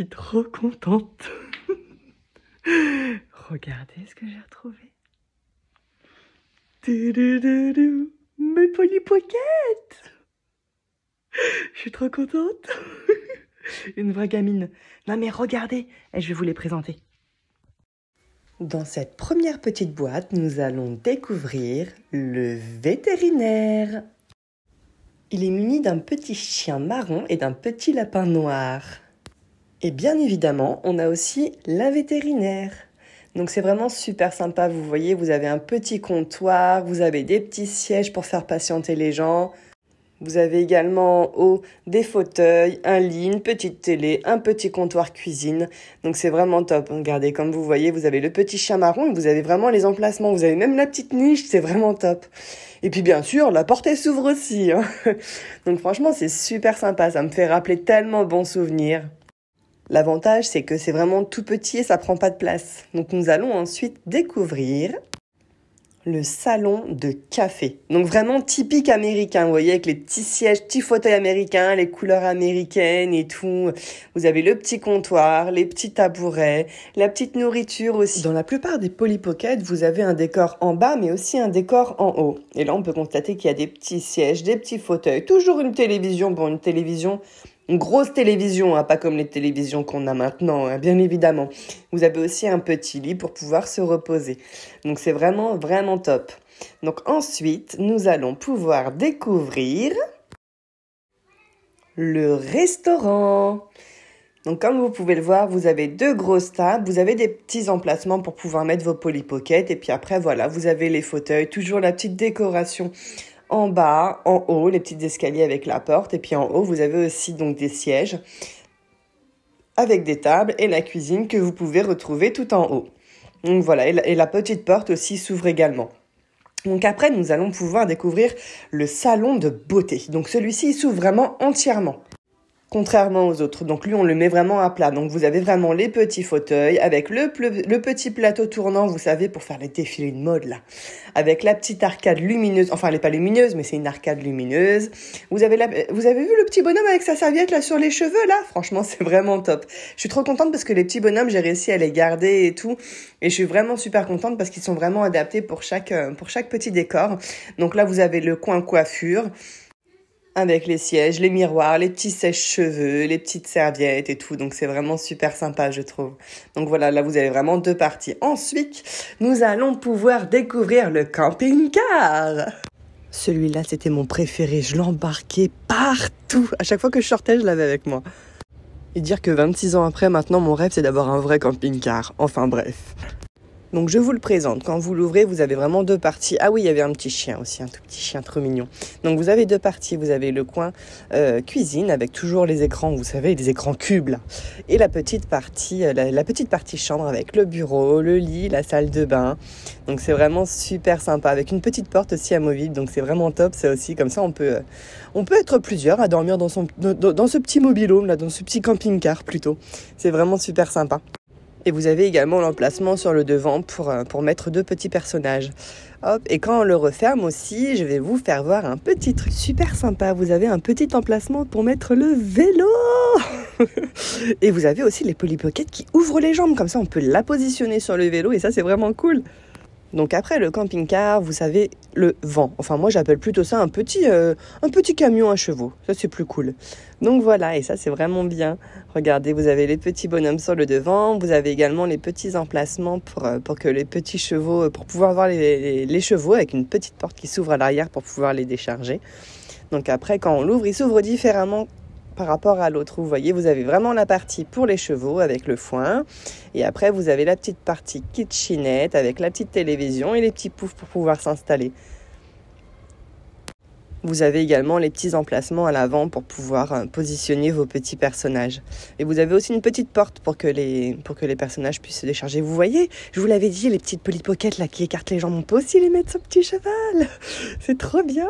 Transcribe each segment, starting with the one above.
suis trop contente. Regardez ce que j'ai retrouvé. Mes Polly Pocket. Je suis trop contente. Une vraie gamine. Non mais regardez, je vais vous les présenter. Dans cette première petite boîte, nous allons découvrir le vétérinaire. Il est muni d'un petit chien marron et d'un petit lapin noir. Et bien évidemment, on a aussi la vétérinaire. Donc c'est vraiment super sympa, vous voyez, vous avez un petit comptoir, vous avez des petits sièges pour faire patienter les gens. Vous avez également en haut des fauteuils, un lit, une petite télé, un petit comptoir cuisine. Donc c'est vraiment top. Regardez, comme vous voyez, vous avez le petit chien marron et vous avez vraiment les emplacements. Vous avez même la petite niche, c'est vraiment top. Et puis bien sûr, la porte elle s'ouvre aussi. Donc franchement, c'est super sympa. Ça me fait rappeler tellement bons souvenirs. L'avantage, c'est que c'est vraiment tout petit et ça prend pas de place. Donc nous allons ensuite découvrir le salon de café. Donc vraiment typique américain, vous voyez, avec les petits sièges, petits fauteuils américains, les couleurs américaines et tout. Vous avez le petit comptoir, les petits tabourets, la petite nourriture aussi. Dans la plupart des Polly Pocket, vous avez un décor en bas, mais aussi un décor en haut. Et là, on peut constater qu'il y a des petits sièges, des petits fauteuils, toujours une télévision. Bon, une télévision... Une grosse télévision, pas comme les télévisions qu'on a maintenant, bien évidemment. Vous avez aussi un petit lit pour pouvoir se reposer. Donc c'est vraiment, vraiment top. Donc ensuite, nous allons pouvoir découvrir le restaurant. Donc comme vous pouvez le voir, vous avez 2 grosses tables, vous avez des petits emplacements pour pouvoir mettre vos Polly Pocket. Et puis après, voilà, vous avez les fauteuils, toujours la petite décoration en bas, en haut, les petits escaliers avec la porte. Et puis en haut, vous avez aussi donc des sièges avec des tables et la cuisine que vous pouvez retrouver tout en haut. Donc voilà, et la petite porte aussi s'ouvre également. Donc après, nous allons pouvoir découvrir le salon de beauté. Donc celui-ci, il s'ouvre vraiment entièrement. Contrairement aux autres. Donc lui, on le met vraiment à plat. Donc vous avez vraiment les petits fauteuils avec le petit plateau tournant, vous savez, pour faire les défilés de mode, là. Avec la petite arcade lumineuse. Enfin, elle n'est pas lumineuse, mais c'est une arcade lumineuse. Vous avez vu le petit bonhomme avec sa serviette, là, sur les cheveux, là? Franchement, c'est vraiment top. Je suis trop contente parce que les petits bonhommes, j'ai réussi à les garder et tout. Et je suis vraiment super contente parce qu'ils sont vraiment adaptés pour chaque petit décor. Donc là, vous avez le coin coiffure, avec les sièges, les miroirs, les petits sèche-cheveux, les petites serviettes et tout. Donc c'est vraiment super sympa, je trouve. Donc voilà, là vous avez vraiment 2 parties. Ensuite, nous allons pouvoir découvrir le camping-car. Celui-là, c'était mon préféré. Je l'embarquais partout. À chaque fois que je sortais, je l'avais avec moi. Et dire que 26 ans après, maintenant, mon rêve, c'est d'avoir un vrai camping-car. Enfin bref. Donc je vous le présente. Quand vous l'ouvrez, vous avez vraiment 2 parties. Ah oui, il y avait un petit chien aussi, un tout petit chien trop mignon. Donc vous avez 2 parties. Vous avez le coin cuisine avec toujours les écrans, vous savez, les écrans cubes là. Et la petite partie, la petite partie chambre avec le bureau, le lit, la salle de bain. Donc c'est vraiment super sympa avec une petite porte aussi amovible. Donc c'est vraiment top. C'est aussi comme ça on peut être plusieurs à dormir dans ce petit mobil-home là, dans ce petit camping-car plutôt. C'est vraiment super sympa. Et vous avez également l'emplacement sur le devant pour mettre 2 petits personnages. Hop, et quand on le referme aussi, je vais vous faire voir un petit truc super sympa. Vous avez un petit emplacement pour mettre le vélo. Et vous avez aussi les Polly Pocket qui ouvrent les jambes. Comme ça, on peut la positionner sur le vélo et ça, c'est vraiment cool. Donc après le camping-car, vous savez, le vent. Enfin moi j'appelle plutôt ça un petit camion à chevaux. Ça c'est plus cool. Donc voilà, et ça c'est vraiment bien. Regardez, vous avez les petits bonhommes sur le devant. Vous avez également les petits emplacements pour que les petits chevaux, pour pouvoir voir les chevaux avec une petite porte qui s'ouvre à l'arrière pour pouvoir les décharger. Donc après quand on l'ouvre, il s'ouvre différemment par rapport à l'autre. Vous voyez, vous avez vraiment la partie pour les chevaux avec le foin. Et après, vous avez la petite partie kitchenette avec la petite télévision et les petits poufs pour pouvoir s'installer. Vous avez également les petits emplacements à l'avant pour pouvoir positionner vos petits personnages. Et vous avez aussi une petite porte pour que les personnages puissent se décharger. Vous voyez, je vous l'avais dit, les petites Polly Pocket là, qui écartent les jambes, on peut aussi les mettre sur petit cheval. C'est trop bien.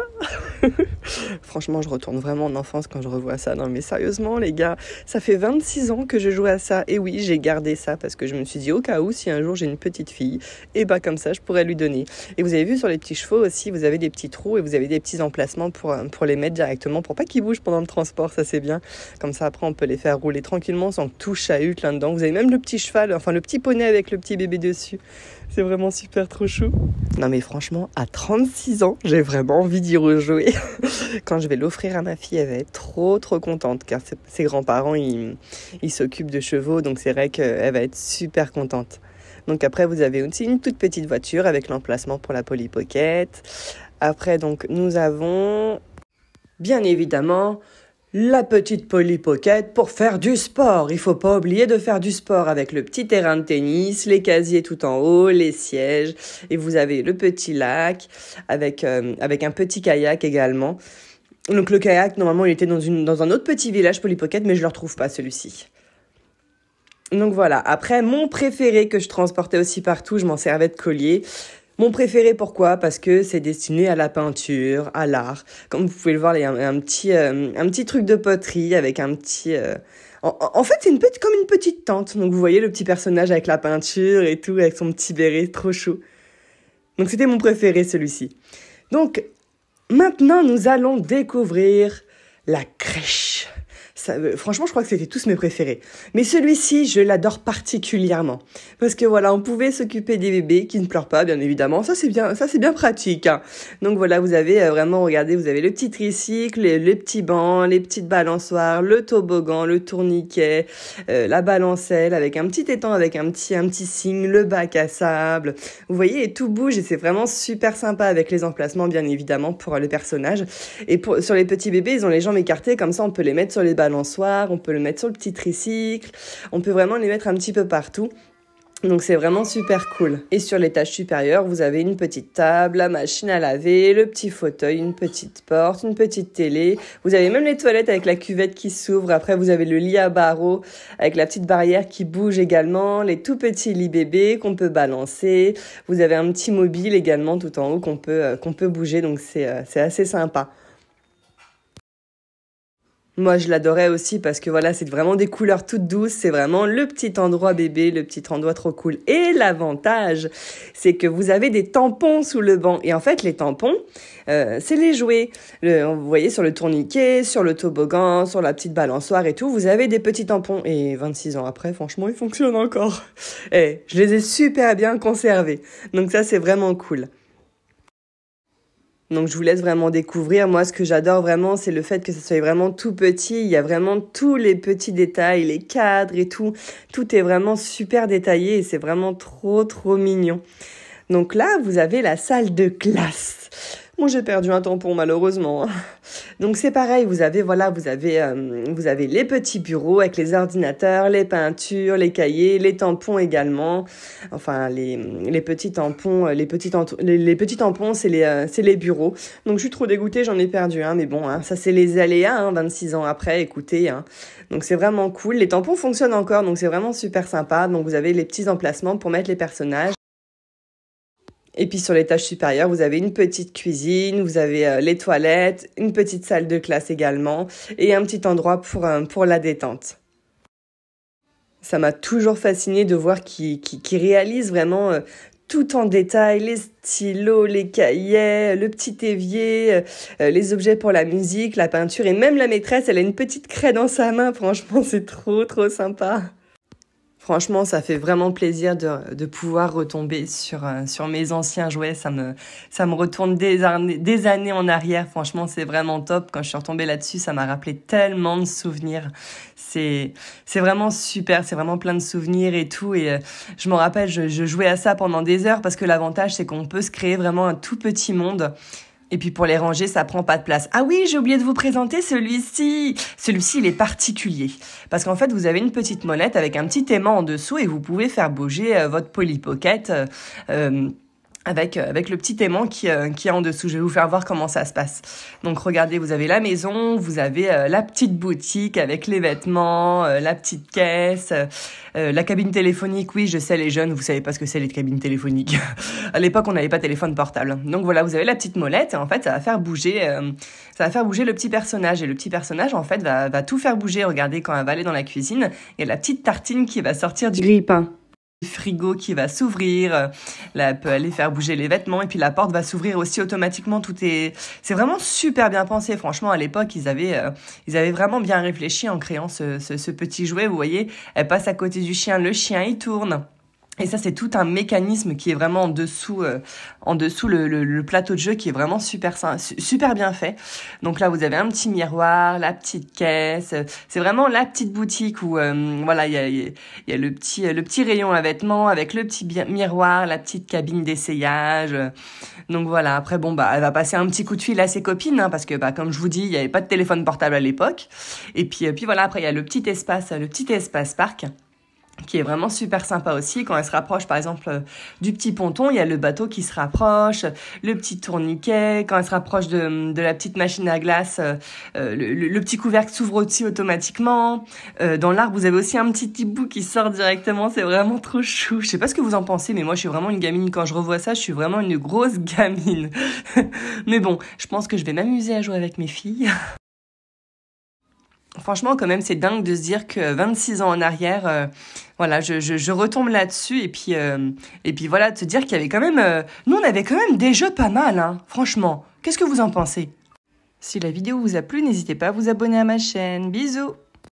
Franchement, je retourne vraiment en enfance quand je revois ça. Non mais sérieusement les gars, ça fait 26 ans que je joue à ça. Et oui, j'ai gardé ça parce que je me suis dit au cas où, si un jour j'ai une petite fille, et comme ça, je pourrais lui donner. Et vous avez vu sur les petits chevaux aussi, vous avez des petits trous et vous avez des petits emplacements emplacement pour les mettre directement, pour pas qu'ils bougent pendant le transport, ça c'est bien. Comme ça après on peut les faire rouler tranquillement sans que tout chahute là-dedans. Vous avez même le petit cheval, enfin le petit poney avec le petit bébé dessus. C'est vraiment super trop chou. Non mais franchement, à 36 ans, j'ai vraiment envie d'y rejouer. Quand je vais l'offrir à ma fille, elle va être trop contente, car ses grands-parents, ils s'occupent de chevaux, donc c'est vrai qu'elle va être super contente. Donc après, vous avez aussi une toute petite voiture avec l'emplacement pour la Polly Pocket. Après, donc, nous avons, bien évidemment, la petite Polly Pocket pour faire du sport. Il faut pas oublier de faire du sport avec le petit terrain de tennis, les casiers tout en haut, les sièges. Et vous avez le petit lac avec un petit kayak également. Donc le kayak, normalement, il était dans un autre petit village Polly Pocket, mais je ne le retrouve pas celui-ci. Donc voilà, après mon préféré que je transportais aussi partout, je m'en servais de collier. Mon préféré pourquoi ? Parce que c'est destiné à la peinture, à l'art. Comme vous pouvez le voir, il y a un petit truc de poterie avec un petit... En fait, c'est comme une petite tente. Donc vous voyez le petit personnage avec la peinture et tout, avec son petit béret, trop chou. Donc c'était mon préféré celui-ci. Donc maintenant, nous allons découvrir la crèche. Franchement, je crois que c'était tous mes préférés. Mais celui-ci, je l'adore particulièrement. Parce que voilà, on pouvait s'occuper des bébés qui ne pleurent pas, bien évidemment. Ça, c'est bien pratique, hein. Donc voilà, vous avez vraiment, regardez, vous avez le petit tricycle, les petits bancs, les petites balançoires, le toboggan, le tourniquet, la balancelle avec un petit étang, avec un petit signe, le bac à sable. Vous voyez, et tout bouge et c'est vraiment super sympa avec les emplacements, bien évidemment, pour le personnage. Et sur les petits bébés, ils ont les jambes écartées, comme ça, on peut les mettre sur les balançoires, on peut le mettre sur le petit tricycle, on peut vraiment les mettre un petit peu partout. Donc c'est vraiment super cool. Et sur l'étage supérieur, vous avez une petite table, la machine à laver, le petit fauteuil, une petite porte, une petite télé. Vous avez même les toilettes avec la cuvette qui s'ouvre. Après, vous avez le lit à barreaux avec la petite barrière qui bouge également, les tout petits lits bébés qu'on peut balancer. Vous avez un petit mobile également tout en haut qu'on peut bouger. Donc c'est assez sympa. Moi, je l'adorais aussi parce que voilà, c'est vraiment des couleurs toutes douces. C'est vraiment le petit endroit bébé, le petit endroit trop cool. Et l'avantage, c'est que vous avez des tampons sous le banc. Et en fait, les tampons, c'est les jouets. Vous voyez, sur le tourniquet, sur le toboggan, sur la petite balançoire et tout, vous avez des petits tampons. Et 26 ans après, franchement, ils fonctionnent encore. Et je les ai super bien conservés. Donc ça, c'est vraiment cool. Donc je vous laisse vraiment découvrir. Moi, ce que j'adore vraiment, c'est le fait que ce soit vraiment tout petit. Il y a vraiment tous les petits détails, les cadres et tout. Tout est vraiment super détaillé et c'est vraiment trop mignon. Donc là, vous avez la salle de classe. Bon, j'ai perdu un tampon malheureusement. Donc c'est pareil, vous avez les petits bureaux avec les ordinateurs, les peintures, les cahiers, les tampons également. Enfin les petits tampons, les petits tampons, c'est les bureaux. Donc je suis trop dégoûtée, j'en ai perdu un, mais bon, hein, ça c'est les aléas, hein, 26 ans après, écoutez, hein. Donc c'est vraiment cool. Les tampons fonctionnent encore, donc c'est vraiment super sympa. Donc vous avez les petits emplacements pour mettre les personnages. Et puis sur l'étage supérieur, vous avez une petite cuisine, vous avez les toilettes, une petite salle de classe également et un petit endroit pour la détente. Ça m'a toujours fasciné de voir qu'ils réalisent vraiment tout en détail, les stylos, les cahiers, le petit évier, les objets pour la musique, la peinture et même la maîtresse, elle a une petite craie dans sa main. Franchement, c'est trop sympa. Franchement, ça fait vraiment plaisir de pouvoir retomber sur mes anciens jouets. Ça me retourne des années en arrière. Franchement, c'est vraiment top. Quand je suis retombée là-dessus, ça m'a rappelé tellement de souvenirs. C'est vraiment super. C'est vraiment plein de souvenirs et tout. Et je me rappelle, je jouais à ça pendant des heures parce que l'avantage, c'est qu'on peut se créer vraiment un tout petit monde. Et puis pour les ranger, ça prend pas de place. Ah oui, j'ai oublié de vous présenter celui-ci. Celui-ci, il est particulier. Parce qu'en fait, vous avez une petite molette avec un petit aimant en dessous et vous pouvez faire bouger votre Polly Pocket avec le petit aimant qui est en dessous. Je vais vous faire voir comment ça se passe. Donc regardez, vous avez la maison, vous avez la petite boutique avec les vêtements, la petite caisse, la cabine téléphonique. Oui, je sais, les jeunes, vous savez pas ce que c'est les cabines téléphoniques. À l'époque, on n'avait pas de téléphone portable. Donc voilà, vous avez la petite molette et en fait, ça va faire bouger le petit personnage. Et le petit personnage, en fait, va tout faire bouger. Regardez, quand elle va aller dans la cuisine, il y a la petite tartine qui va sortir du grille-pain. frigo qui va s'ouvrir, là elle peut aller faire bouger les vêtements et puis la porte va s'ouvrir aussi automatiquement. C'est vraiment super bien pensé. Franchement, à l'époque, ils avaient vraiment bien réfléchi en créant ce petit jouet. Vous voyez, elle passe à côté du chien, le chien il tourne. Et ça, c'est tout un mécanisme qui est vraiment en dessous le plateau de jeu qui est vraiment super bien fait. Donc là, vous avez un petit miroir, la petite caisse. C'est vraiment la petite boutique où, voilà, il y a le petit rayon à vêtements avec le petit miroir, la petite cabine d'essayage. Donc voilà. Après, bon, bah, elle va passer un petit coup de fil à ses copines, hein, parce que, bah, comme je vous dis, il n'y avait pas de téléphone portable à l'époque. Et puis voilà. Après, il y a le petit espace parc, qui est vraiment super sympa aussi. Quand elle se rapproche, par exemple, du petit ponton, il y a le bateau qui se rapproche, le petit tourniquet. Quand elle se rapproche de la petite machine à glace, le petit couvercle s'ouvre aussi automatiquement. Dans l'arbre, vous avez aussi un petit hibou qui sort directement. C'est vraiment trop chou. Je sais pas ce que vous en pensez, mais moi, je suis vraiment une gamine. Quand je revois ça, je suis vraiment une grosse gamine. Mais bon, je pense que je vais m'amuser à jouer avec mes filles. Franchement, quand même, c'est dingue de se dire que 26 ans en arrière, voilà, je retombe là-dessus et puis voilà, de se dire qu'il y avait quand même, nous on avait quand même des jeux pas mal, hein, franchement. Qu'est-ce que vous en pensez? Si la vidéo vous a plu, n'hésitez pas à vous abonner à ma chaîne. Bisous!